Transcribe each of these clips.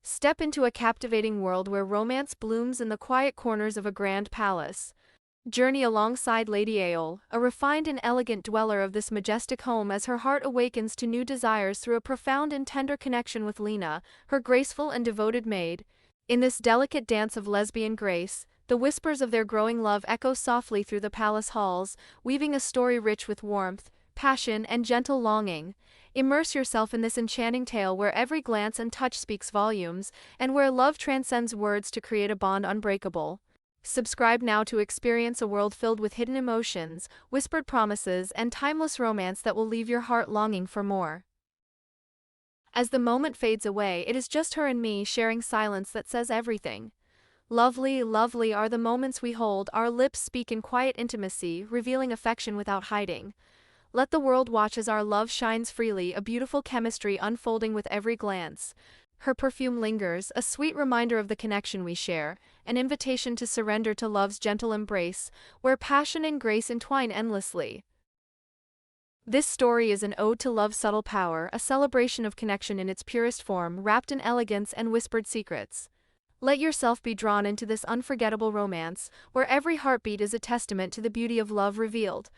Step into a captivating world where romance blooms in the quiet corners of a grand palace. Journey alongside Lady Aole, a refined and elegant dweller of this majestic home, as her heart awakens to new desires through a profound and tender connection with Lena, her graceful and devoted maid. In this delicate dance of lesbian grace, the whispers of their growing love echo softly through the palace halls, weaving a story rich with warmth, passion, and gentle longing. Immerse yourself in this enchanting tale where every glance and touch speaks volumes, and where love transcends words to create a bond unbreakable. Subscribe now to experience a world filled with hidden emotions, whispered promises, and timeless romance that will leave your heart longing for more. As the moment fades away, it is just her and me sharing silence that says everything. Lovely, lovely are the moments we hold, our lips speak in quiet intimacy, revealing affection without hiding. Let the world watch as our love shines freely, a beautiful chemistry unfolding with every glance. Her perfume lingers, a sweet reminder of the connection we share, an invitation to surrender to love's gentle embrace, where passion and grace entwine endlessly. This story is an ode to love's subtle power, a celebration of connection in its purest form, wrapped in elegance and whispered secrets. Let yourself be drawn into this unforgettable romance, where every heartbeat is a testament to the beauty of love revealed.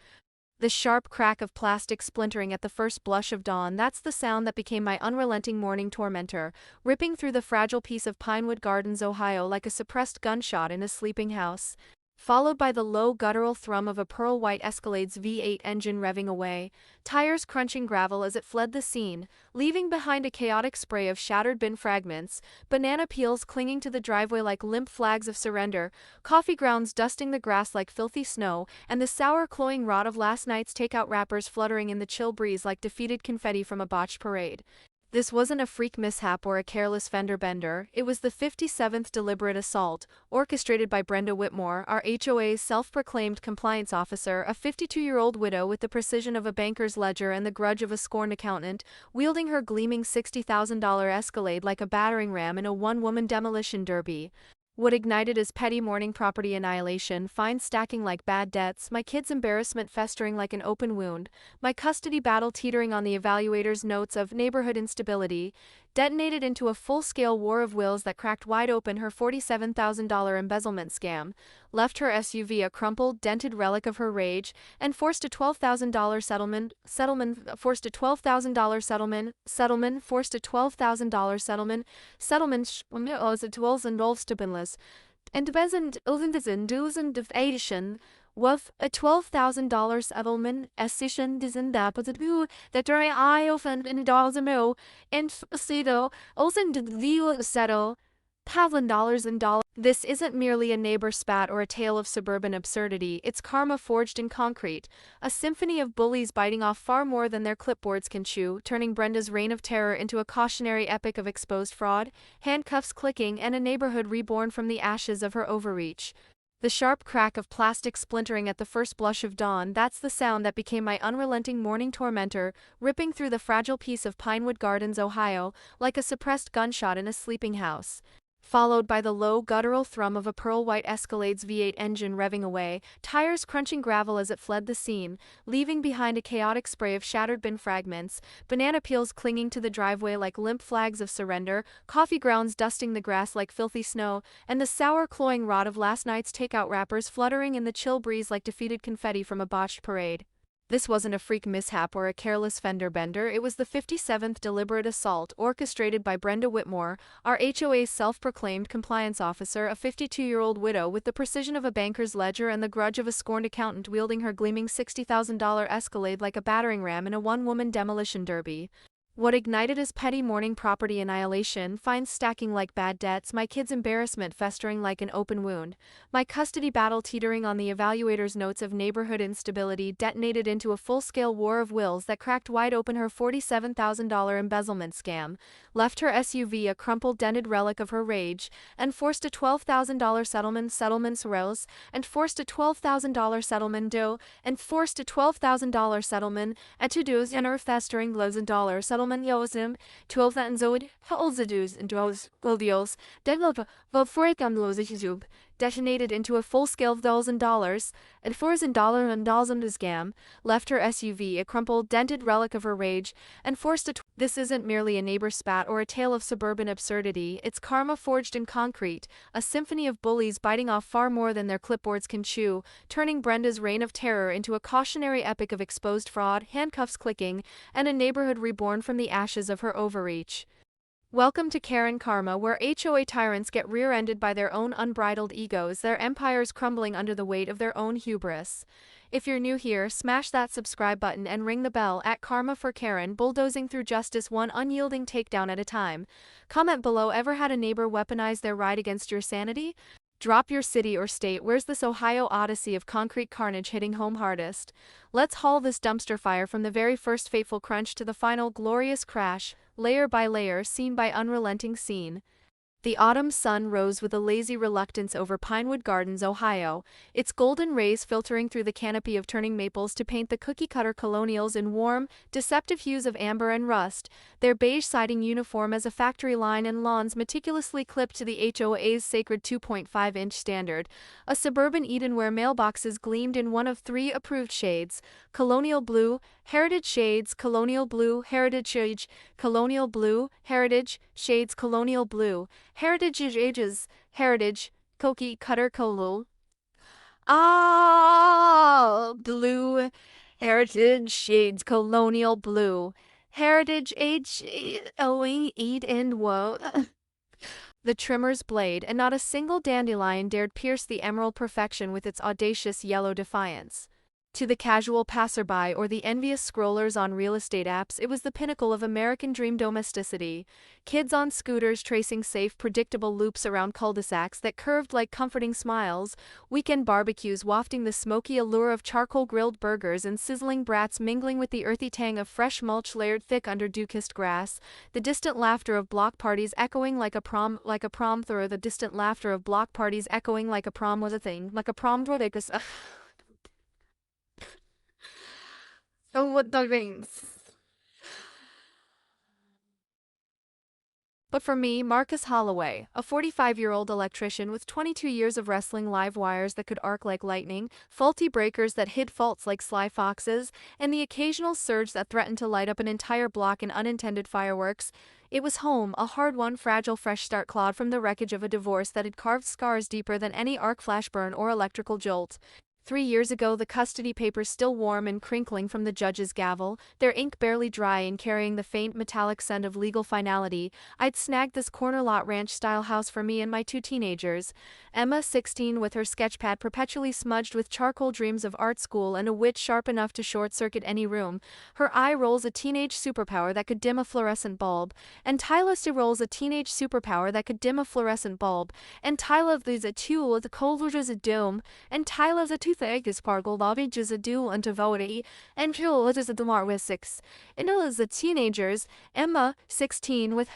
The sharp crack of plastic splintering at the first blush of dawn, that's the sound that became my unrelenting morning tormentor, ripping through the fragile piece of Pinewood Gardens, Ohio like a suppressed gunshot in a sleeping house. Followed by the low guttural thrum of a pearl-white Escalade's V8 engine revving away, tires crunching gravel as it fled the scene, leaving behind a chaotic spray of shattered bin fragments, banana peels clinging to the driveway like limp flags of surrender, coffee grounds dusting the grass like filthy snow, and the sour cloying rot of last night's takeout wrappers fluttering in the chill breeze like defeated confetti from a botched parade. This wasn't a freak mishap or a careless fender bender, it was the 57th deliberate assault, orchestrated by Brenda Whitmore, our HOA's self-proclaimed compliance officer, a 52-year-old widow with the precision of a banker's ledger and the grudge of a scorned accountant, wielding her gleaming $60,000 Escalade like a battering ram in a one-woman demolition derby. What ignited as petty morning property annihilation, fines stacking like bad debts, my kids' embarrassment festering like an open wound, my custody battle teetering on the evaluator's notes of neighborhood instability, detonated into a full-scale war of wills that cracked wide open her $47,000 embezzlement scam, left her SUV a crumpled, dented relic of her rage, and forced a $12,000 settlement, forced a $12,000 settlement, and present in duration with a $12,000 settlement decision isn't that but that during I often in $1,000 and Cito also the settle $1,000 in dollars. This isn't merely a neighbor spat or a tale of suburban absurdity, it's karma forged in concrete, a symphony of bullies biting off far more than their clipboards can chew, turning Brenda's reign of terror into a cautionary epic of exposed fraud, handcuffs clicking, and a neighborhood reborn from the ashes of her overreach. The sharp crack of plastic splintering at the first blush of dawn, that's the sound that became my unrelenting morning tormentor, ripping through the fragile piece of Pinewood Gardens, Ohio, like a suppressed gunshot in a sleeping house. Followed by the low guttural thrum of a pearl-white Escalade's V8 engine revving away, tires crunching gravel as it fled the scene, leaving behind a chaotic spray of shattered bin fragments, banana peels clinging to the driveway like limp flags of surrender, coffee grounds dusting the grass like filthy snow, and the sour cloying rot of last night's takeout wrappers fluttering in the chill breeze like defeated confetti from a botched parade. This wasn't a freak mishap or a careless fender bender, it was the 57th deliberate assault, orchestrated by Brenda Whitmore, our HOA's self-proclaimed compliance officer, a 52-year-old widow with the precision of a banker's ledger and the grudge of a scorned accountant, wielding her gleaming $60,000 Escalade like a battering ram in a one-woman demolition derby. What ignited as petty morning property annihilation, fines stacking like bad debts, my kids' embarrassment festering like an open wound, my custody battle teetering on the evaluator's notes of neighborhood instability, detonated into a full-scale war of wills that cracked wide open her $47,000 embezzlement scam, left her SUV a crumpled, dented relic of her rage, and forced a $12,000 settlement rose, and forced a $12,000 settlement dough, and forced a $12,000 settlement at to-dos and her festering loads of dollar settlement Josem, 12,000 Zoid, Halzadus and Dros, Goldios, Developer, Volfrekamlosich Zub, detonated into a full-scale $1,000 and $4,000 scam, left her SUV a crumpled, dented relic of her rage, and forced a This isn't merely a neighbor spat or a tale of suburban absurdity, it's karma forged in concrete, a symphony of bullies biting off far more than their clipboards can chew, turning Brenda's reign of terror into a cautionary epic of exposed fraud, handcuffs clicking, and a neighborhood reborn from the ashes of her overreach. Welcome to Karen Karma, where HOA tyrants get rear-ended by their own unbridled egos, their empires crumbling under the weight of their own hubris. If you're new here, smash that subscribe button and ring the bell at Karma for Karen, bulldozing through justice one unyielding takedown at a time. Comment below, ever had a neighbor weaponize their right against your sanity? Drop your city or state, where's this Ohio odyssey of concrete carnage hitting home hardest? Let's haul this dumpster fire from the very first fateful crunch to the final glorious crash, layer by layer, scene by unrelenting scene. The autumn sun rose with a lazy reluctance over Pinewood Gardens, Ohio, its golden rays filtering through the canopy of turning maples to paint the cookie-cutter colonials in warm, deceptive hues of amber and rust, their beige siding uniform as a factory line and lawns meticulously clipped to the HOA's sacred 2.5-inch standard, a suburban Eden where mailboxes gleamed in one of 3 approved shades: colonial blue, heritage shades, colonial blue, heritage shades, colonial blue, heritage shades, colonial blue, heritage ages, heritage, cookie cutter color. Blue, heritage shades, colonial blue, heritage age, owing, eat and woe. The trimmer's blade, and not a single dandelion dared pierce the emerald perfection with its audacious yellow defiance. To the casual passerby or the envious scrollers on real estate apps, it was the pinnacle of American dream domesticity. Kids on scooters tracing safe, predictable loops around cul-de-sacs that curved like comforting smiles, weekend barbecues wafting the smoky allure of charcoal-grilled burgers, and sizzling brats mingling with the earthy tang of fresh mulch layered thick under dew-kissed grass, the distant laughter of block parties echoing like a prom through the distant laughter of block parties echoing like a prom was a thing, like a prom was Oh, what that means. But for me, Marcus Holloway, a 45-year-old electrician with 22 years of wrestling live wires that could arc like lightning, faulty breakers that hid faults like sly foxes, and the occasional surge that threatened to light up an entire block in unintended fireworks, it was home, a hard-won, fragile fresh start clawed from the wreckage of a divorce that had carved scars deeper than any arc flash burn or electrical jolt. 3 years ago, the custody papers still warm and crinkling from the judge's gavel, their ink barely dry and carrying the faint metallic scent of legal finality, I'd snagged this corner lot ranch-style house for me and my 2 teenagers. Emma, 16, with her sketchpad perpetually smudged with charcoal, dreams of art school and a wit sharp enough to short-circuit any room. Her eye rolls a teenage superpower that could dim a fluorescent bulb, and Tyler rolls a teenage superpower that could dim a fluorescent bulb, and Tyler is a tool with a cold as a dome, and Tyler's a toothache is sparkle, lovage is a dual and devotee, and Jill is a demar with 6. And as the teenagers, Emma, 16 with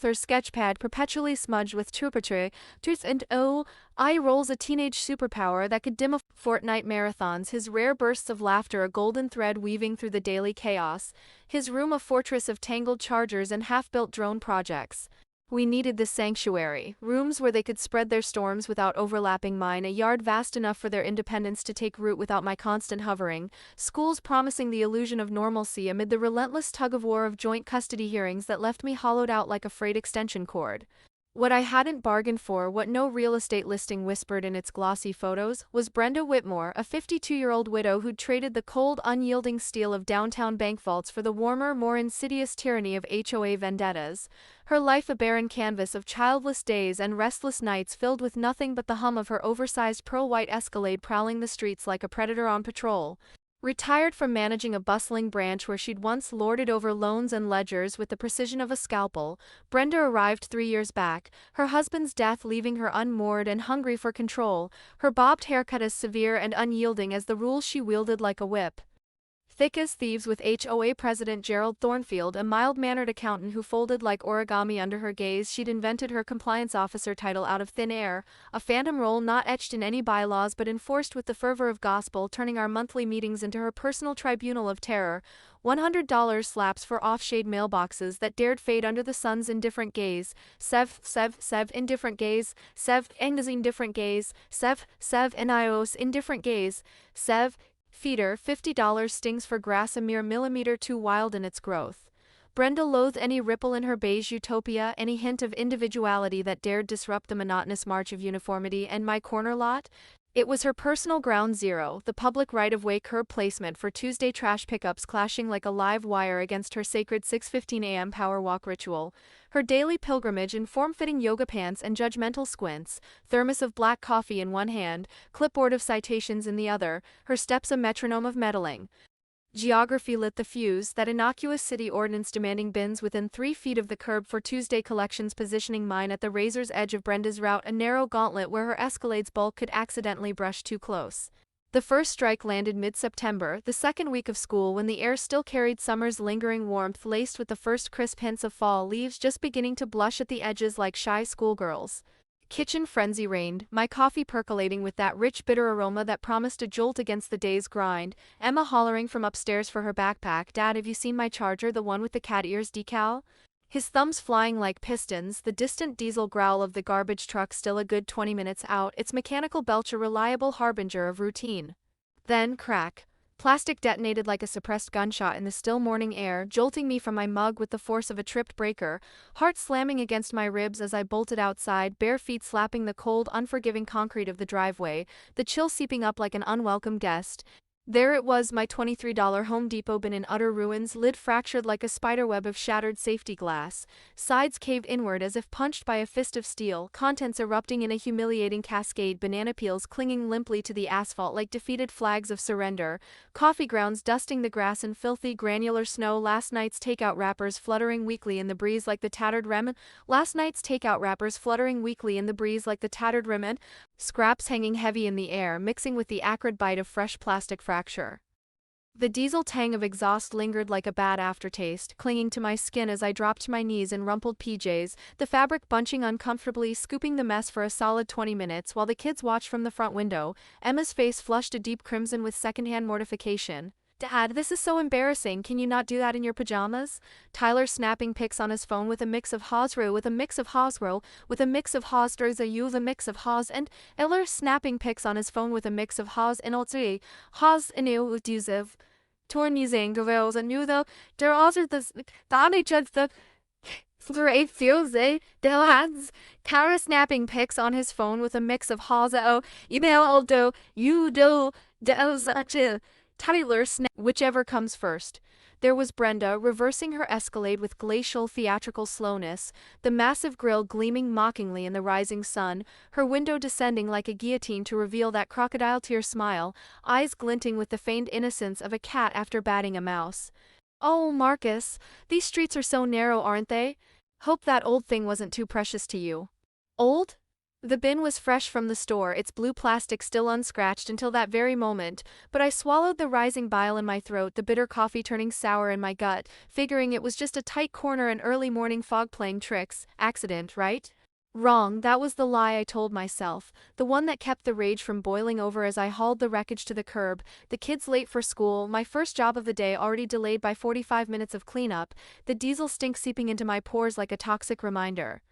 her sketchpad perpetually smudged with turpentine, tooth and eye rolls a teenage superpower that could dim a Fortnite marathons, his rare bursts of laughter a golden thread weaving through the daily chaos, his room a fortress of tangled chargers and half-built drone projects. We needed this sanctuary, rooms where they could spread their storms without overlapping mine, a yard vast enough for their independence to take root without my constant hovering, schools promising the illusion of normalcy amid the relentless tug-of-war of joint custody hearings that left me hollowed out like a frayed extension cord. What I hadn't bargained for, what no real estate listing whispered in its glossy photos, was Brenda Whitmore, a 52-year-old widow who'd traded the cold, unyielding steel of downtown bank vaults for the warmer, more insidious tyranny of HOA vendettas. Her life a barren canvas of childless days and restless nights filled with nothing but the hum of her oversized pearl-white Escalade prowling the streets like a predator on patrol. Retired from managing a bustling branch where she'd once lorded over loans and ledgers with the precision of a scalpel, Brenda arrived 3 years back, her husband's death leaving her unmoored and hungry for control, her bobbed haircut as severe and unyielding as the rules she wielded like a whip. Thick as thieves with HOA President Gerald Thornfield, a mild-mannered accountant who folded like origami under her gaze. She'd invented her compliance officer title out of thin air, a phantom role not etched in any bylaws but enforced with the fervor of gospel, turning our monthly meetings into her personal tribunal of terror. $100 slaps for off-shade mailboxes that dared fade under the sun's indifferent gaze. Sev, indifferent gaze. Sev, indifferent gaze. Sev, nios, indifferent gaze. Sev, feeder, $50 stings for grass a mere millimeter too wild in its growth. Brenda loathed any ripple in her beige utopia, any hint of individuality that dared disrupt the monotonous march of uniformity and my corner lot. It was her personal ground zero, the public right-of-way curb placement for Tuesday trash pickups clashing like a live wire against her sacred 6:15 a.m. power walk ritual. Her daily pilgrimage in form-fitting yoga pants and judgmental squints, thermos of black coffee in one hand, clipboard of citations in the other, her steps a metronome of meddling. Geography lit the fuse, that innocuous city ordinance demanding bins within 3 feet of the curb for Tuesday collections, positioning mine at the razor's edge of Brenda's route, a narrow gauntlet where her Escalade's bulk could accidentally brush too close. The first strike landed mid-September, the second week of school, when the air still carried summer's lingering warmth laced with the first crisp hints of fall leaves just beginning to blush at the edges like shy schoolgirls. Kitchen frenzy reigned, my coffee percolating with that rich bitter aroma that promised a jolt against the day's grind, Emma hollering from upstairs for her backpack, "Dad, have you seen my charger, the one with the cat ears decal?" His thumbs flying like pistons, the distant diesel growl of the garbage truck still a good 20 minutes out, its mechanical belch a reliable harbinger of routine. Then, crack. Plastic detonated like a suppressed gunshot in the still morning air, jolting me from my mug with the force of a tripped breaker, heart slamming against my ribs as I bolted outside, bare feet slapping the cold, unforgiving concrete of the driveway, the chill seeping up like an unwelcome guest. There it was, my $23 Home Depot bin in utter ruins, lid fractured like a spiderweb of shattered safety glass, sides caved inward as if punched by a fist of steel, contents erupting in a humiliating cascade, banana peels clinging limply to the asphalt like defeated flags of surrender, coffee grounds dusting the grass in filthy granular snow, last night's takeout wrappers fluttering weakly in the breeze like the tattered remnant, scraps hanging heavy in the air, mixing with the acrid bite of fresh plastic fracture. The diesel tang of exhaust lingered like a bad aftertaste, clinging to my skin as I dropped to my knees in rumpled PJs, the fabric bunching uncomfortably, scooping the mess for a solid 20 minutes while the kids watched from the front window. Emma's face flushed a deep crimson with secondhand mortification. "Dad, this is so embarrassing, can you not do that in your pajamas?" Tyler snapping pics on his phone with a mix of Hosro, with a mix of Hosro, with a mix of Hos, there's a U, the mix of Hos, and Eller snapping pics on his phone with a mix of Hos and Otri, Hos and Udizev. Tornizing Gavels and New though, there also the judge the Great feels Del hands. Kara snapping pics on his phone with a mix of Hos, email Aldo, you do, Del such Tyler whichever comes first. There was Brenda, reversing her Escalade with glacial theatrical slowness, the massive grille gleaming mockingly in the rising sun, her window descending like a guillotine to reveal that crocodile tear smile, eyes glinting with the feigned innocence of a cat after batting a mouse. "Oh, Marcus, these streets are so narrow, aren't they? Hope that old thing wasn't too precious to you." Old? The bin was fresh from the store, its blue plastic still unscratched until that very moment, but I swallowed the rising bile in my throat, the bitter coffee turning sour in my gut, figuring it was just a tight corner and early morning fog playing tricks. Accident, right? Wrong, that was the lie I told myself, the one that kept the rage from boiling over as I hauled the wreckage to the curb, the kids late for school, my first job of the day already delayed by 45 minutes of cleanup, the diesel stink seeping into my pores like a toxic reminder.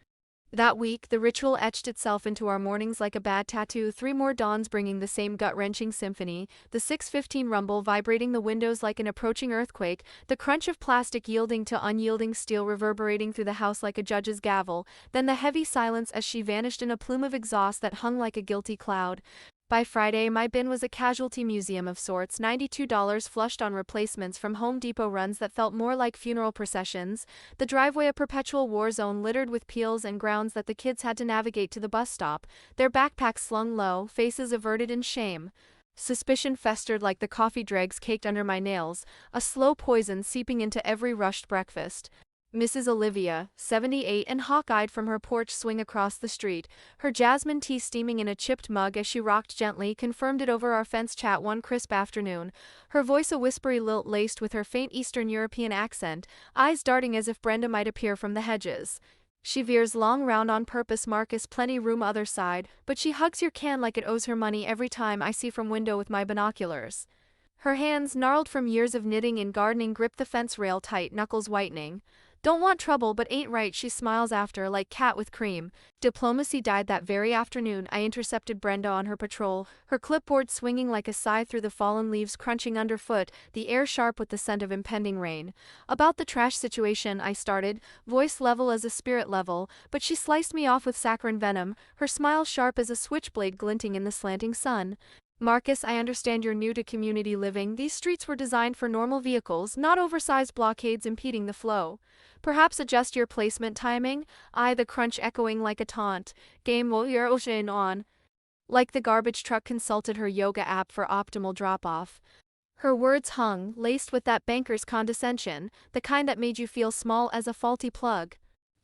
That week, the ritual etched itself into our mornings like a bad tattoo, 3 more dawns bringing the same gut-wrenching symphony, the 6:15 rumble vibrating the windows like an approaching earthquake, the crunch of plastic yielding to unyielding steel reverberating through the house like a judge's gavel, then the heavy silence as she vanished in a plume of exhaust that hung like a guilty cloud. By Friday, my bin was a casualty museum of sorts, $92 flushed on replacements from Home Depot runs that felt more like funeral processions, the driveway a perpetual war zone littered with peels and grounds that the kids had to navigate to the bus stop, their backpacks slung low, faces averted in shame. Suspicion festered like the coffee dregs caked under my nails, a slow poison seeping into every rushed breakfast. Mrs. Olivia, 78 and hawk-eyed from her porch swing across the street, her jasmine tea steaming in a chipped mug as she rocked gently, confirmed it over our fence chat one crisp afternoon, her voice a whispery lilt laced with her faint Eastern European accent, eyes darting as if Brenda might appear from the hedges. She veers long round on purpose, Marcus, plenty room other side, but she hugs your can like it owes her money every time I see from window with my binoculars. Her hands, gnarled from years of knitting and gardening, grip the fence rail tight, knuckles whitening. Don't want trouble but ain't right, she smiles after, like cat with cream. Diplomacy died that very afternoon. I intercepted Brenda on her patrol, her clipboard swinging like a scythe through the fallen leaves crunching underfoot, the air sharp with the scent of impending rain. About the trash situation, I started, voice level as a spirit level, but she sliced me off with saccharine venom, her smile sharp as a switchblade glinting in the slanting sun. Marcus, I understand you're new to community living. These streets were designed for normal vehicles, not oversized blockades impeding the flow. Perhaps adjust your placement timing? The crunch echoing like a taunt. Game your ocean on. Like the garbage truck consulted her yoga app for optimal drop-off. Her words hung, laced with that banker's condescension, the kind that made you feel small as a faulty plug.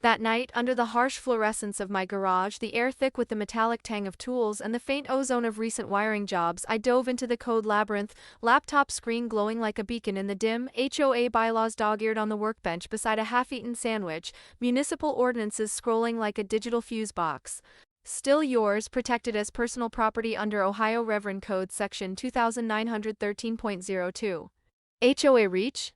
That night, under the harsh fluorescence of my garage, the air thick with the metallic tang of tools and the faint ozone of recent wiring jobs, I dove into the code labyrinth, laptop screen glowing like a beacon in the dim, HOA bylaws dog-eared on the workbench beside a half-eaten sandwich, municipal ordinances scrolling like a digital fuse box. Still yours, protected as personal property under Ohio Reverend Code Section 2913.02. HOA reach?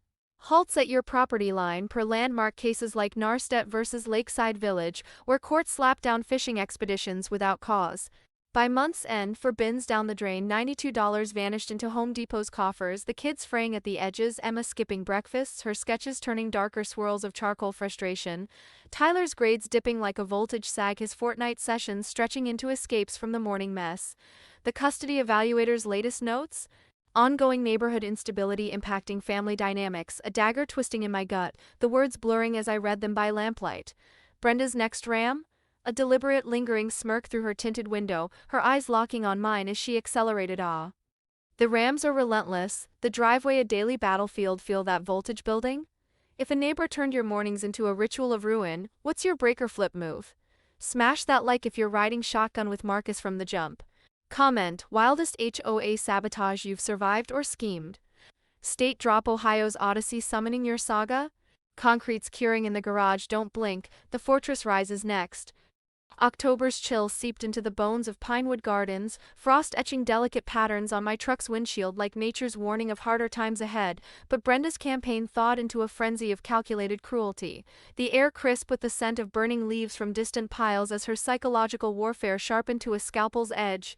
Halts at your property line per landmark cases like Narstedt versus Lakeside Village, where courts slap down fishing expeditions without cause. By month's end, for bins down the drain, $92 vanished into Home Depot's coffers, the kids fraying at the edges, Emma skipping breakfasts, her sketches turning darker swirls of charcoal frustration, Tyler's grades dipping like a voltage sag, his fortnight sessions stretching into escapes from the morning mess. The custody evaluator's latest notes? Ongoing neighborhood instability impacting family dynamics, a dagger twisting in my gut, the words blurring as I read them by lamplight. Brenda's next ram? A deliberate, lingering smirk through her tinted window, her eyes locking on mine as she accelerated. The rams are relentless, the driveway a daily battlefield. Feel that voltage building? If a neighbor turned your mornings into a ritual of ruin, what's your break or flip move? Smash that like if you're riding shotgun with Marcus from the jump. Comment, wildest HOA sabotage you've survived or schemed. State drop Ohio's Odyssey summoning your saga? Concrete's curing in the garage, don't blink, the fortress rises next. October's chill seeped into the bones of Pinewood Gardens, frost etching delicate patterns on my truck's windshield like nature's warning of harder times ahead, but Brenda's campaign thawed into a frenzy of calculated cruelty, the air crisp with the scent of burning leaves from distant piles as her psychological warfare sharpened to a scalpel's edge.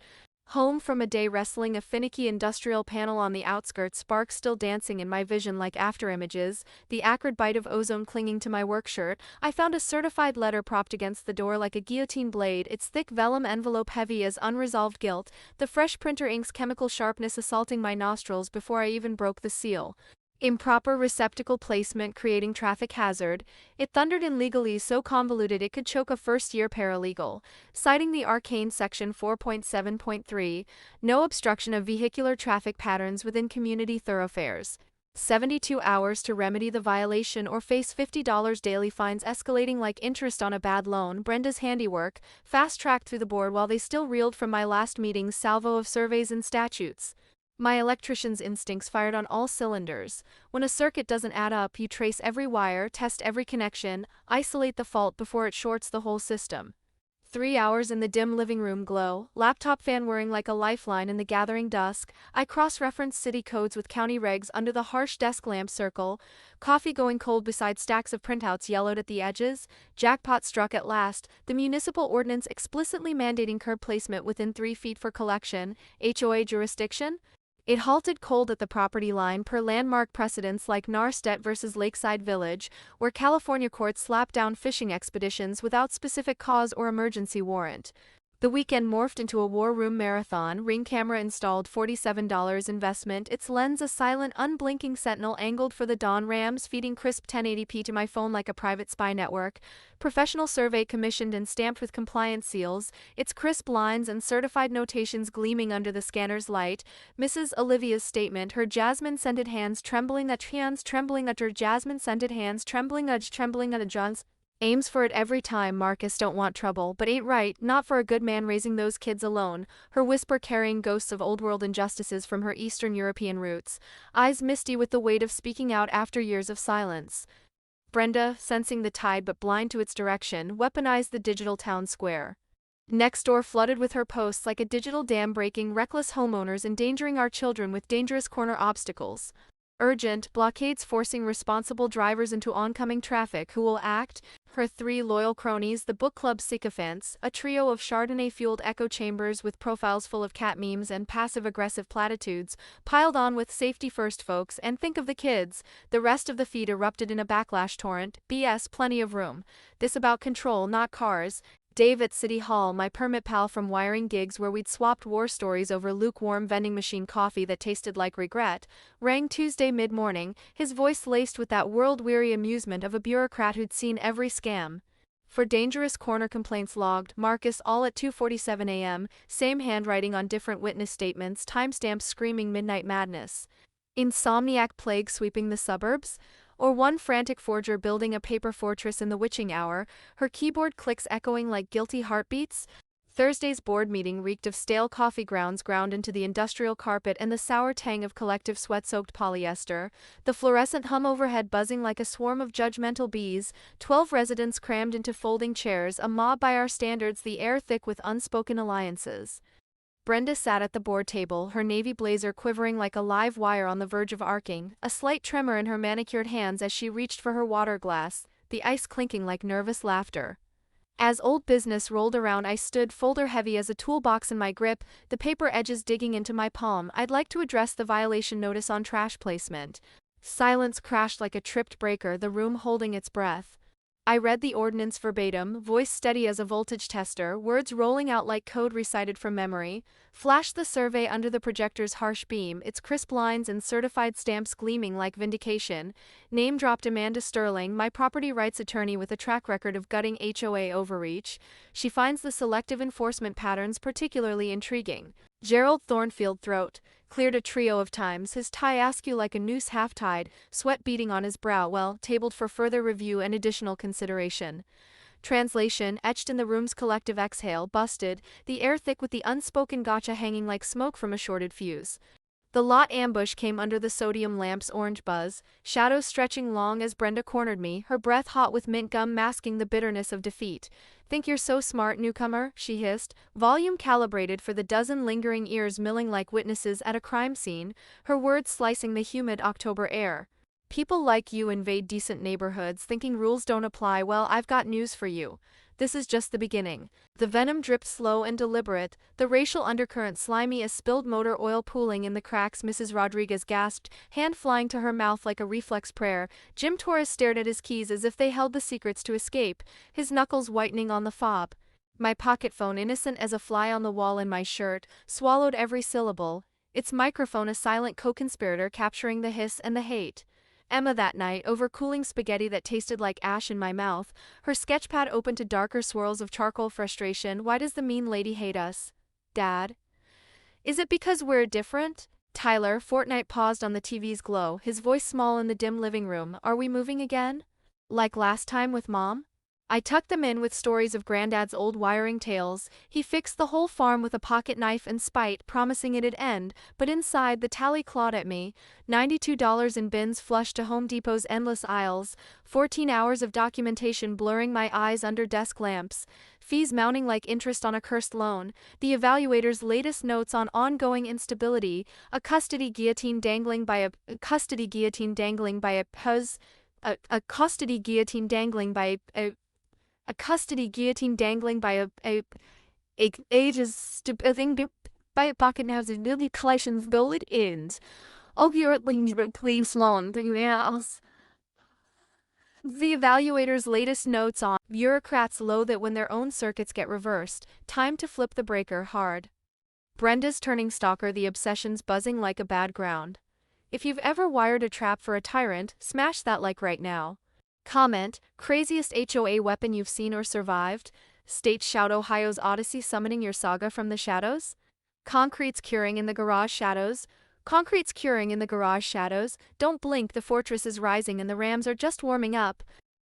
Home from a day wrestling a finicky industrial panel on the outskirts, sparks still dancing in my vision like afterimages, the acrid bite of ozone clinging to my work shirt, I found a certified letter propped against the door like a guillotine blade, its thick vellum envelope heavy as unresolved guilt, the fresh printer ink's chemical sharpness assaulting my nostrils before I even broke the seal. Improper receptacle placement creating traffic hazard, it thundered in legalese so convoluted it could choke a first-year paralegal. Citing the arcane section 4.7.3, no obstruction of vehicular traffic patterns within community thoroughfares. 72 hours to remedy the violation or face $50 daily fines escalating like interest on a bad loan. Brenda's handiwork, fast-tracked through the board while they still reeled from my last meeting's salvo of surveys and statutes. My electrician's instincts fired on all cylinders. When a circuit doesn't add up, you trace every wire, test every connection, isolate the fault before it shorts the whole system. 3 hours in the dim living room glow, laptop fan whirring like a lifeline in the gathering dusk, I cross-referenced city codes with county regs under the harsh desk lamp circle, coffee going cold beside stacks of printouts yellowed at the edges, jackpot struck at last, the municipal ordinance explicitly mandating curb placement within 3 feet for collection, HOA jurisdiction? It halted cold at the property line per landmark precedents like Narstedt versus Lakeside Village, where California courts slapped down fishing expeditions without specific cause or emergency warrant. The weekend morphed into a war room marathon, Ring camera installed, $47 investment, its lens a silent, unblinking sentinel angled for the dawn, rams feeding crisp 1080p to my phone like a private spy network, professional survey commissioned and stamped with compliance seals, its crisp lines and certified notations gleaming under the scanner's light, Mrs. Olivia's statement, her jasmine-scented hands trembling at her jasmine-scented hands trembling at John's. Aims for it every time. Marcus don't want trouble, but ain't right, not for a good man raising those kids alone, her whisper carrying ghosts of old-world injustices from her Eastern European roots, eyes misty with the weight of speaking out after years of silence. Brenda, sensing the tide but blind to its direction, weaponized the digital town square. Next door flooded with her posts like a digital dam, breaking reckless homeowners, endangering our children with dangerous corner obstacles. Urgent, blockades forcing responsible drivers into oncoming traffic who will act. Her 3 loyal cronies, the book club sycophants, a trio of Chardonnay-fueled echo chambers with profiles full of cat memes and passive-aggressive platitudes, piled on with safety-first folks and think of the kids. The rest of the feed erupted in a backlash torrent. BS, plenty of room. This about control, not cars. Dave at City Hall, my permit pal from wiring gigs where we'd swapped war stories over lukewarm vending machine coffee that tasted like regret, rang Tuesday mid-morning, his voice laced with that world-weary amusement of a bureaucrat who'd seen every scam. For dangerous corner complaints logged, Marcus, all at 2:47 a.m., same handwriting on different witness statements, timestamps screaming midnight madness. Insomniac plague sweeping the suburbs? Or one frantic forger building a paper fortress in the witching hour, her keyboard clicks echoing like guilty heartbeats? Thursday's board meeting reeked of stale coffee grounds ground into the industrial carpet and the sour tang of collective sweat-soaked polyester, the fluorescent hum overhead buzzing like a swarm of judgmental bees, 12 residents crammed into folding chairs, a mob by our standards, the air thick with unspoken alliances. Brenda sat at the board table, her navy blazer quivering like a live wire on the verge of arcing, a slight tremor in her manicured hands as she reached for her water glass, the ice clinking like nervous laughter. As old business rolled around, I stood, folder heavy as a toolbox in my grip, the paper edges digging into my palm. I'd like to address the violation notice on trash placement. Silence crashed like a tripped breaker, the room holding its breath. I read the ordinance verbatim, voice steady as a voltage tester, words rolling out like code recited from memory, flashed the survey under the projector's harsh beam, its crisp lines and certified stamps gleaming like vindication, name-dropped Amanda Sterling, my property rights attorney with a track record of gutting HOA overreach. She finds the selective enforcement patterns particularly intriguing. Gerald Thornfield throat, cleared a trio of times, his tie askew like a noose half-tied, sweat beading on his brow, well, tabled for further review and additional consideration. Translation, etched in the room's collective exhale, busted, the air thick with the unspoken gotcha hanging like smoke from a shorted fuse. The lot ambush came under the sodium lamp's orange buzz, shadows stretching long as Brenda cornered me, her breath hot with mint gum masking the bitterness of defeat. "Think you're so smart, newcomer?" she hissed, volume calibrated for the dozen lingering ears milling like witnesses at a crime scene, her words slicing the humid October air. "People like you invade decent neighborhoods thinking rules don't apply. Well, I've got news for you. This is just the beginning." The venom dripped slow and deliberate, the racial undercurrent slimy as spilled motor oil pooling in the cracks. Mrs. Rodriguez gasped, hand flying to her mouth like a reflex prayer. Jim Torres stared at his keys as if they held the secrets to escape, his knuckles whitening on the fob. My pocket phone, innocent as a fly on the wall in my shirt, swallowed every syllable, its microphone a silent co-conspirator capturing the hiss and the hate. Emma that night, over cooling spaghetti that tasted like ash in my mouth, her sketchpad open to darker swirls of charcoal frustration. "Why does the mean lady hate us, Dad? Is it because we're different?" Tyler, Fortnite, paused on the TV's glow, his voice small in the dim living room. "Are we moving again? Like last time with Mom?" I tucked them in with stories of Granddad's old wiring tales. He fixed the whole farm with a pocket knife and spite, promising it'd end, but inside the tally clawed at me. $92 in bins flushed to Home Depot's endless aisles, 14 hours of documentation blurring my eyes under desk lamps, fees mounting like interest on a cursed loan, the evaluator's latest notes on ongoing instability, a custody guillotine dangling by a custody guillotine dangling by a custody guillotine dangling by a custody guillotine dangling by a ages stupid by a pocket now the really collections bullet ends. Oh, you're at least please long thing else. The evaluator's latest notes on bureaucrats loathe it when their own circuits get reversed. Time to flip the breaker hard. Brenda's turning stalker, the obsession's buzzing like a bad ground. If you've ever wired a trap for a tyrant, smash that like right now. Comment, craziest HOA weapon you've seen or survived? State shout Ohio's Odyssey summoning your saga from the shadows? Concrete's curing in the garage shadows. Concrete's curing in the garage shadows. Don't blink, the fortress is rising and the rams are just warming up.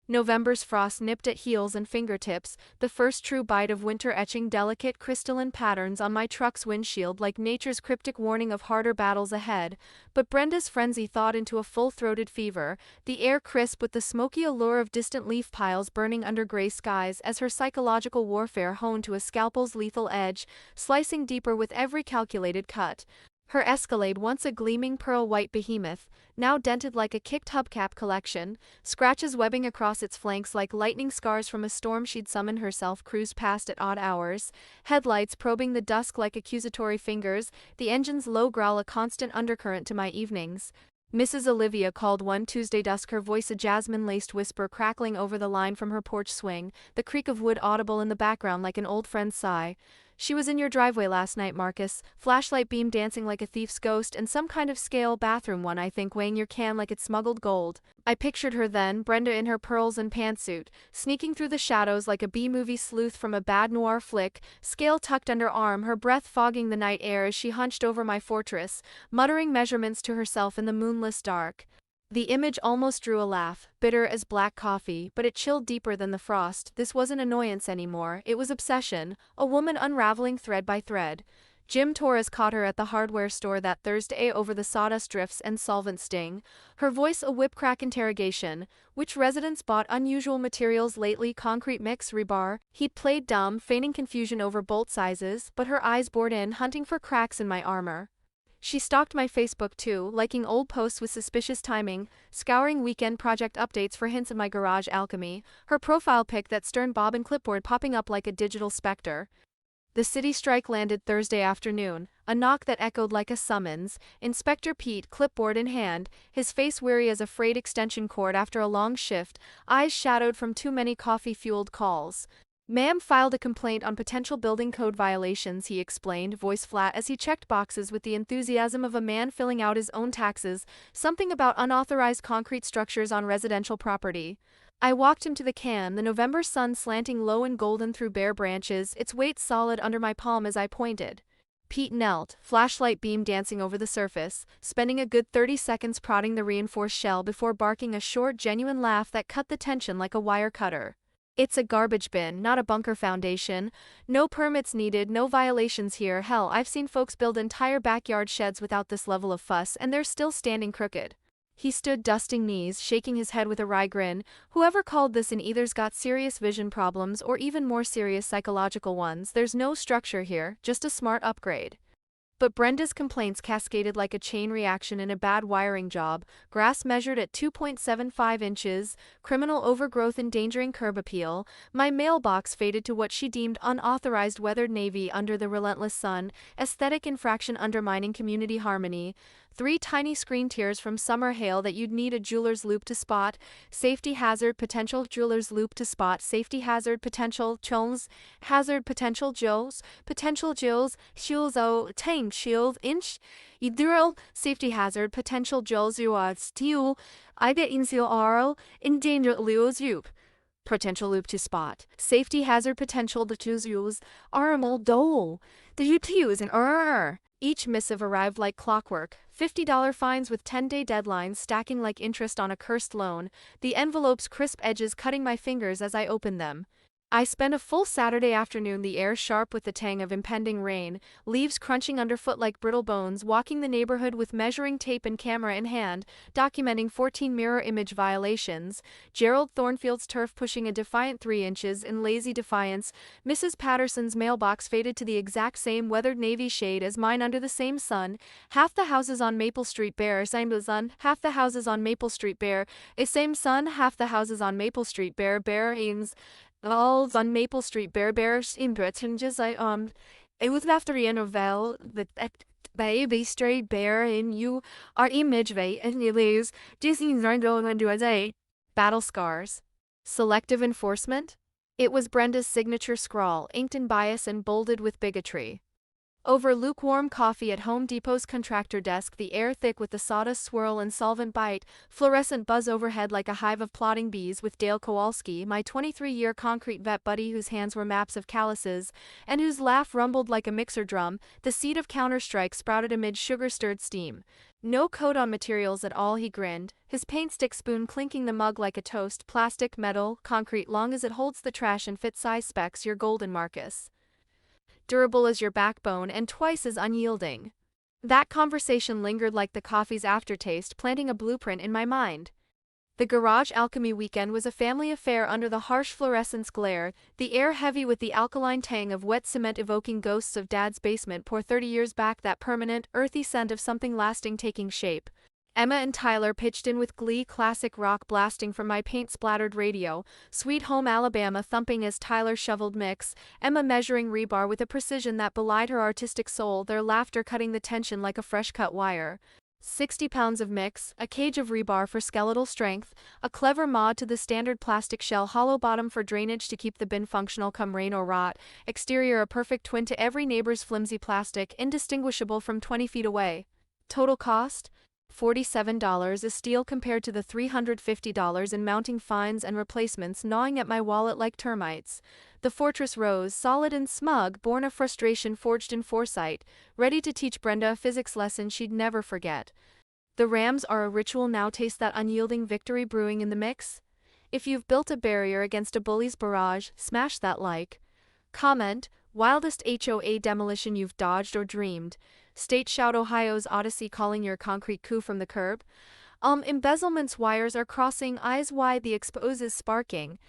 November's frost nipped at heels and fingertips, the first true bite of winter etching delicate crystalline patterns on my truck's windshield like nature's cryptic warning of harder battles ahead. But Brenda's frenzy thawed into a full-throated fever, the air crisp with the smoky allure of distant leaf piles burning under gray skies as her psychological warfare honed to a scalpel's lethal edge, slicing deeper with every calculated cut. Her Escalade, once a gleaming pearl-white behemoth, now dented like a kicked hubcap collection, scratches webbing across its flanks like lightning scars from a storm she'd summoned herself, cruised past at odd hours, headlights probing the dusk like accusatory fingers, the engine's low growl a constant undercurrent to my evenings. Mrs. Olivia called one Tuesday dusk, her voice a jasmine-laced whisper crackling over the line from her porch swing, the creak of wood audible in the background like an old friend's sigh. She was in your driveway last night, Marcus, flashlight beam dancing like a thief's ghost, and some kind of scale bathroom one, I think, weighing your can like it's smuggled gold. I pictured her then, Brenda in her pearls and pantsuit, sneaking through the shadows like a B-movie sleuth from a bad noir flick, scale tucked under arm, her breath fogging the night air as she hunched over my fortress, muttering measurements to herself in the moonless dark. The image almost drew a laugh, bitter as black coffee, but it chilled deeper than the frost. This wasn't annoyance anymore, it was obsession, a woman unraveling thread by thread. Jim Torres caught her at the hardware store that Thursday over the sawdust drifts and solvent sting, her voice a whip-crack interrogation. Which residents bought unusual materials lately? Concrete mix, rebar? He'd played dumb, feigning confusion over bolt sizes, but her eyes bored in, hunting for cracks in my armor. She stalked my Facebook too, liking old posts with suspicious timing, scouring weekend project updates for hints of my garage alchemy, her profile pic that stern bob and clipboard popping up like a digital specter. The city strike landed Thursday afternoon, a knock that echoed like a summons. Inspector Pete, clipboard in hand, his face weary as a frayed extension cord after a long shift, eyes shadowed from too many coffee-fueled calls. Ma'am filed a complaint on potential building code violations, he explained, voice flat as he checked boxes with the enthusiasm of a man filling out his own taxes, something about unauthorized concrete structures on residential property. I walked him to the can, the November sun slanting low and golden through bare branches, its weight solid under my palm as I pointed. Pete knelt, flashlight beam dancing over the surface, spending a good 30 seconds prodding the reinforced shell before barking a short, genuine laugh that cut the tension like a wire cutter. It's a garbage bin, not a bunker foundation. No permits needed, no violations here. Hell, I've seen folks build entire backyard sheds without this level of fuss, and they're still standing crooked. He stood dusting knees, shaking his head with a wry grin. Whoever called this in either's got serious vision problems or even more serious psychological ones. There's no structure here, just a smart upgrade. But Brenda's complaints cascaded like a chain reaction in a bad wiring job, grass measured at 2.75 inches, criminal overgrowth endangering curb appeal, my mailbox faded to what she deemed unauthorized weathered navy under the relentless sun, aesthetic infraction undermining community harmony, 3 tiny screen tears from summer hail that you'd need a jeweler's loupe to spot, safety hazard potential jeweler's loupe to spot, safety hazard potential chills, hazard potential jills, shields o time shield inch, idurl, safety hazard potential jills you are steel, I get insil arl, endanger leos loop. Potential loop to spot, safety hazard potential to choose use, armal dole, the you to use an Each missive arrived like clockwork, $50 fines with 10-day deadlines stacking like interest on a cursed loan, the envelope's crisp edges cutting my fingers as I opened them. I spent a full Saturday afternoon, the air sharp with the tang of impending rain, leaves crunching underfoot like brittle bones, walking the neighborhood with measuring tape and camera in hand, documenting 14 mirror image violations, Gerald Thornfield's turf pushing a defiant 3 inches in lazy defiance, Mrs. Patterson's mailbox faded to the exact same weathered navy shade as mine under the same sun, half the houses on Maple Street bare, same sun, half the houses on Maple Street bare, same sun, half the houses on Maple Street bare, all on Maple Street bare impertinges it was after the novel that baby straight bear in you are image way and it is Disney's right going to do a day. Battle scars. Selective enforcement? It was Brenda's signature scrawl, inked in bias and bolded with bigotry. Over lukewarm coffee at Home Depot's contractor desk, the air thick with the sawdust swirl and solvent bite, fluorescent buzz overhead like a hive of plotting bees, with Dale Kowalski, my 23-year concrete vet buddy whose hands were maps of calluses, and whose laugh rumbled like a mixer drum. The seed of counterstrike sprouted amid sugar-stirred steam. No code on materials at all, he grinned, his paint stick spoon clinking the mug like a toast. Plastic, metal, concrete, long as it holds the trash and fits size specs, you're golden, Marcus. Durable as your backbone and twice as unyielding. That conversation lingered like the coffee's aftertaste, planting a blueprint in my mind. The garage alchemy weekend was a family affair under the harsh fluorescence glare, the air heavy with the alkaline tang of wet cement evoking ghosts of Dad's basement pour 30 years back, that permanent, earthy scent of something lasting taking shape. Emma and Tyler pitched in with glee, classic rock blasting from my paint-splattered radio, Sweet Home Alabama thumping as Tyler shoveled mix, Emma measuring rebar with a precision that belied her artistic soul, their laughter cutting the tension like a fresh-cut wire. 60 pounds of mix, a cage of rebar for skeletal strength, a clever mod to the standard plastic shell, hollow bottom for drainage to keep the bin functional come rain or rot, exterior a perfect twin to every neighbor's flimsy plastic, indistinguishable from 20 feet away. Total cost? $47 a steal compared to the $350 in mounting fines and replacements gnawing at my wallet like termites. The fortress rose, solid and smug, born of frustration forged in foresight, ready to teach Brenda a physics lesson she'd never forget. The Rams are a ritual now. Taste that unyielding victory brewing in the mix? If you've built a barrier against a bully's barrage, smash that like. Comment, wildest HOA demolition you've dodged or dreamed. State shout Ohio's Odyssey calling your concrete coup from the curb. Embezzlement's wires are crossing, eyes wide, the Xposed is sparking.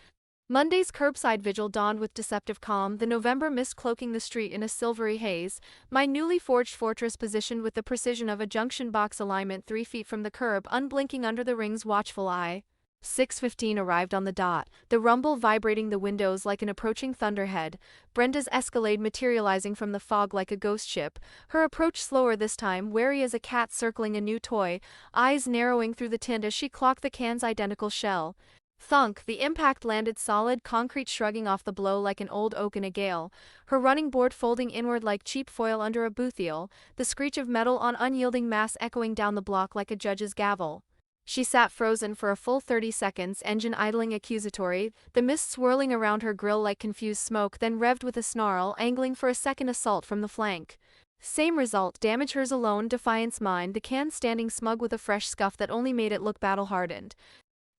Monday's curbside vigil dawned with deceptive calm, the November mist cloaking the street in a silvery haze, my newly forged fortress positioned with the precision of a junction box alignment 3 feet from the curb, unblinking under the ring's watchful eye. 6:15 arrived on the dot, the rumble vibrating the windows like an approaching thunderhead, Brenda's Escalade materializing from the fog like a ghost ship, her approach slower this time, wary as a cat circling a new toy, eyes narrowing through the tint as she clocked the can's identical shell. Thunk, the impact landed solid, concrete shrugging off the blow like an old oak in a gale, her running board folding inward like cheap foil under a boothiel, the screech of metal on unyielding mass echoing down the block like a judge's gavel. She sat frozen for a full 30 seconds, engine idling accusatory, the mist swirling around her grill like confused smoke, then revved with a snarl, angling for a second assault from the flank. Same result, damage hers alone, defiance mine, the can standing smug with a fresh scuff that only made it look battle-hardened.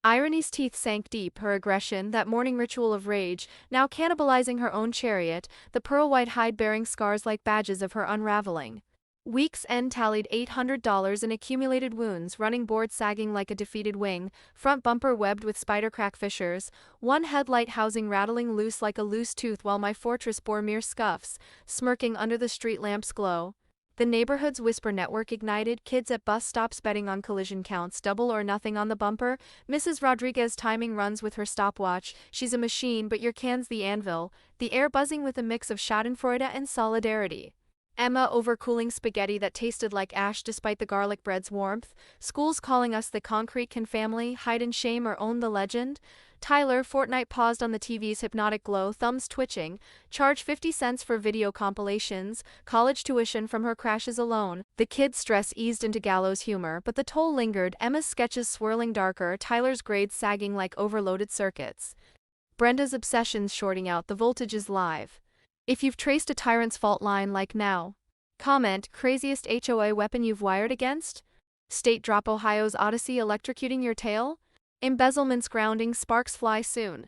Irony's teeth sank deep, her aggression, that morning ritual of rage, now cannibalizing her own chariot, the pearl-white hide bearing scars like badges of her unraveling. Week's end tallied $800 in accumulated wounds, running board sagging like a defeated wing, front bumper webbed with spider crack fissures, one headlight housing rattling loose like a loose tooth while my fortress bore mere scuffs, smirking under the street lamp's glow. The neighborhood's whisper network ignited, kids at bus stops betting on collision counts, double or nothing on the bumper, Mrs. Rodriguez timing runs with her stopwatch, she's a machine but your can's the anvil, the air buzzing with a mix of schadenfreude and solidarity. Emma overcooling spaghetti that tasted like ash despite the garlic bread's warmth, schools calling us the concrete can family, hide in shame or own the legend. Tyler, Fortnite paused on the TV's hypnotic glow, thumbs twitching, charge 50 cents for video compilations, college tuition from her crashes alone. The kid's stress eased into gallows humor, but the toll lingered, Emma's sketches swirling darker, Tyler's grades sagging like overloaded circuits. Brenda's obsessions shorting out, the voltage is live. If you've traced a tyrant's fault line like now. Comment, craziest HOA weapon you've wired against? State drop Ohio's Odyssey electrocuting your tail? Embezzlement's grounding, sparks fly soon.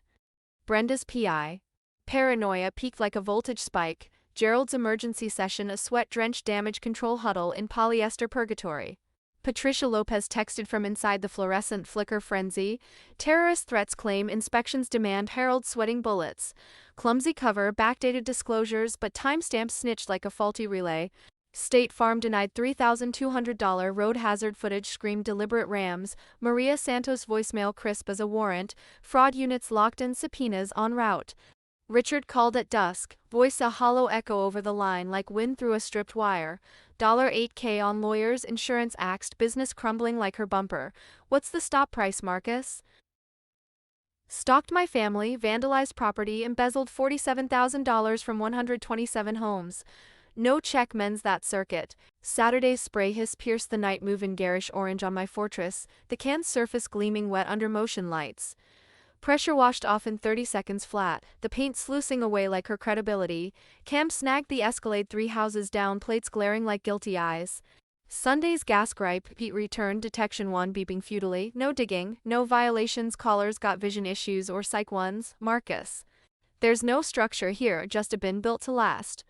Brenda's PI. Paranoia peaked like a voltage spike, Gerald's emergency session a sweat-drenched damage control huddle in polyester purgatory. Patricia Lopez texted from inside the fluorescent flicker frenzy, terrorist threats claim, inspections demand, herald sweating bullets. Clumsy cover, backdated disclosures, but timestamps snitched like a faulty relay. State Farm denied $3,200 road hazard footage, screamed deliberate Rams. Maria Santos voicemail crisp as a warrant, fraud units locked in, subpoenas en route. Richard called at dusk, voice a hollow echo over the line like wind through a stripped wire. $8K on lawyers, insurance axed, business crumbling like her bumper. What's the stop price, Marcus? Stalked my family, vandalized property, embezzled $47,000 from 127 homes. No check mends that circuit. Saturday's spray hiss pierced the night move in garish orange on my fortress, the can's surface gleaming wet under motion lights. Pressure washed off in 30 seconds flat, the paint sluicing away like her credibility. Cam snagged the Escalade 3 houses down, plates glaring like guilty eyes. Sunday's gas gripe, Pete returned, detection 1 beeping futilely, no digging, no violations, callers got vision issues or psych 1s, Marcus. There's no structure here, just a bin built to last.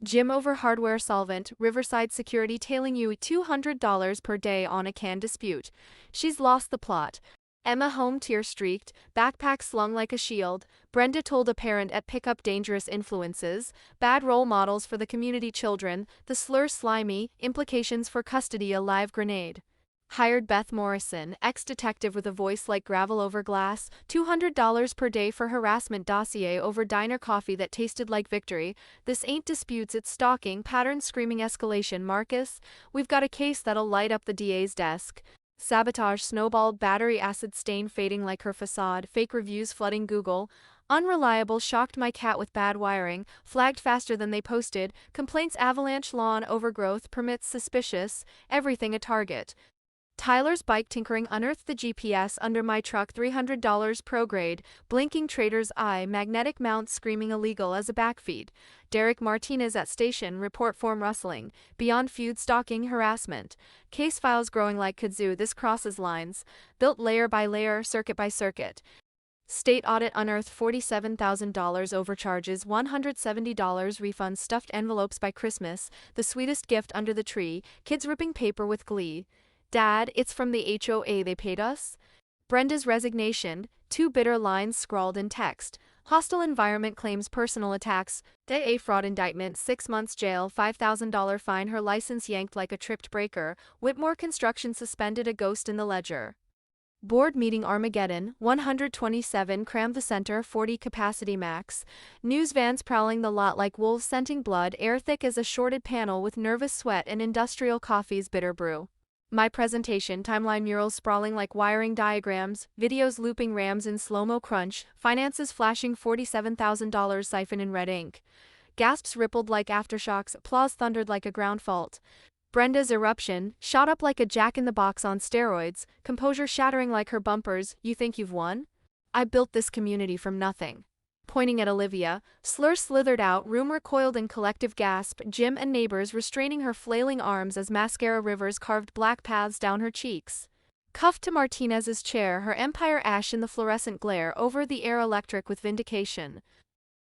Jim over hardware solvent, Riverside Security tailing you $200 per day on a can dispute. She's lost the plot. Emma home tear-streaked, backpack slung like a shield. Brenda told a parent at pickup dangerous influences, bad role models for the community children, the slur slimy, implications for custody a live grenade. Hired Beth Morrison, ex-detective with a voice like gravel over glass, $200 per day for harassment dossier over diner coffee that tasted like victory. This ain't disputes, it's stalking, pattern screaming escalation. Marcus, we've got a case that'll light up the DA's desk. Sabotage snowballed, battery acid stain fading like her facade, fake reviews flooding Google. Unreliable, shocked my cat with bad wiring, flagged faster than they posted, complaints avalanche, lawn overgrowth, permits suspicious, everything a target. Tyler's bike tinkering unearthed the GPS under my truck, $300 prograde, blinking trader's eye, magnetic mounts screaming illegal as a backfeed. Derek Martinez at station, report form rustling, beyond feud stalking harassment. Case files growing like kudzu, this crosses lines, built layer by layer, circuit by circuit. State audit unearthed $47,000 overcharges, $170 refunds, stuffed envelopes by Christmas, the sweetest gift under the tree, kids ripping paper with glee. Dad, it's from the HOA, they paid us? Brenda's resignation, 2 bitter lines scrawled in text. Hostile environment claims personal attacks. A fraud indictment, 6 months jail, $5,000 fine, her license yanked like a tripped breaker. Whitmore Construction suspended, a ghost in the ledger. Board meeting Armageddon, 127 crammed the center, 40 capacity max. News vans prowling the lot like wolves scenting blood, air thick as a shorted panel with nervous sweat and industrial coffee's bitter brew. My presentation, timeline murals sprawling like wiring diagrams, videos looping rams in slow-mo crunch, finances flashing $47,000 siphon in red ink. Gasps rippled like aftershocks, applause thundered like a ground fault. Brenda's eruption, shot up like a jack-in-the-box on steroids, composure shattering like her bumpers, you think you've won? I built this community from nothing. Pointing at Olivia, slur slithered out, room recoiled in collective gasp, Jim and neighbors restraining her flailing arms as mascara rivers carved black paths down her cheeks. Cuffed to Martinez's chair, her empire ash in the fluorescent glare, over the air electric with vindication.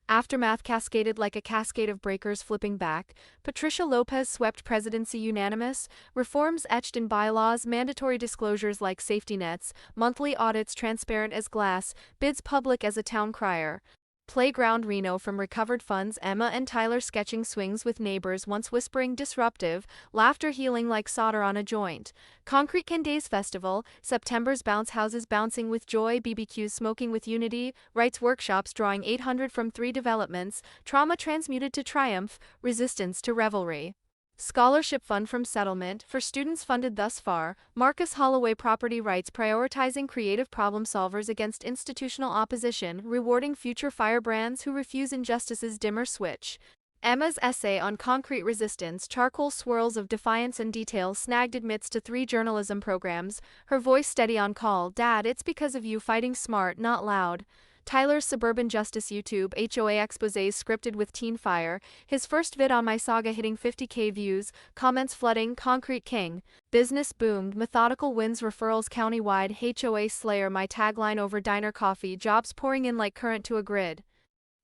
Aftermath cascaded like a cascade of breakers flipping back. Patricia Lopez swept presidency unanimous, reforms etched in bylaws, mandatory disclosures like safety nets, monthly audits transparent as glass, bids public as a town crier. Playground Reno from recovered funds, Emma and Tyler sketching swings with neighbors once whispering disruptive, laughter healing like solder on a joint. Concrete Can Days Festival, September's bounce houses bouncing with joy, BBQs smoking with unity, rights workshops drawing 800 from 3 developments, trauma transmuted to triumph, resistance to revelry. Scholarship fund from settlement, for students funded thus far, Marcus Holloway property rights prioritizing creative problem solvers against institutional opposition, rewarding future firebrands who refuse injustice's dimmer switch. Emma's essay on concrete resistance, charcoal swirls of defiance and detail snagged admits to 3 journalism programs, her voice steady on call, Dad, it's because of you, fighting smart, not loud. Tyler's Suburban Justice YouTube, HOA exposés scripted with teen fire, his first vid on my saga hitting 50K views, comments flooding, Concrete King. Business boomed, methodical wins, referrals countywide, HOA slayer, my tagline over diner coffee, jobs pouring in like current to a grid.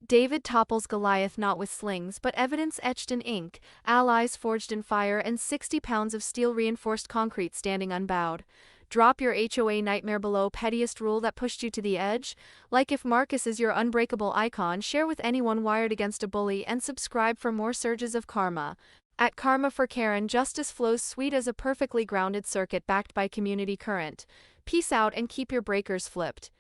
David topples Goliath not with slings but evidence etched in ink, allies forged in fire and 60 pounds of steel-reinforced concrete standing unbowed. Drop your HOA nightmare below, pettiest rule that pushed you to the edge? Like if Marcus is your unbreakable icon, share with anyone wired against a bully and subscribe for more surges of karma. At Karma for Karen, justice flows sweet as a perfectly grounded circuit backed by community current. Peace out and keep your breakers flipped.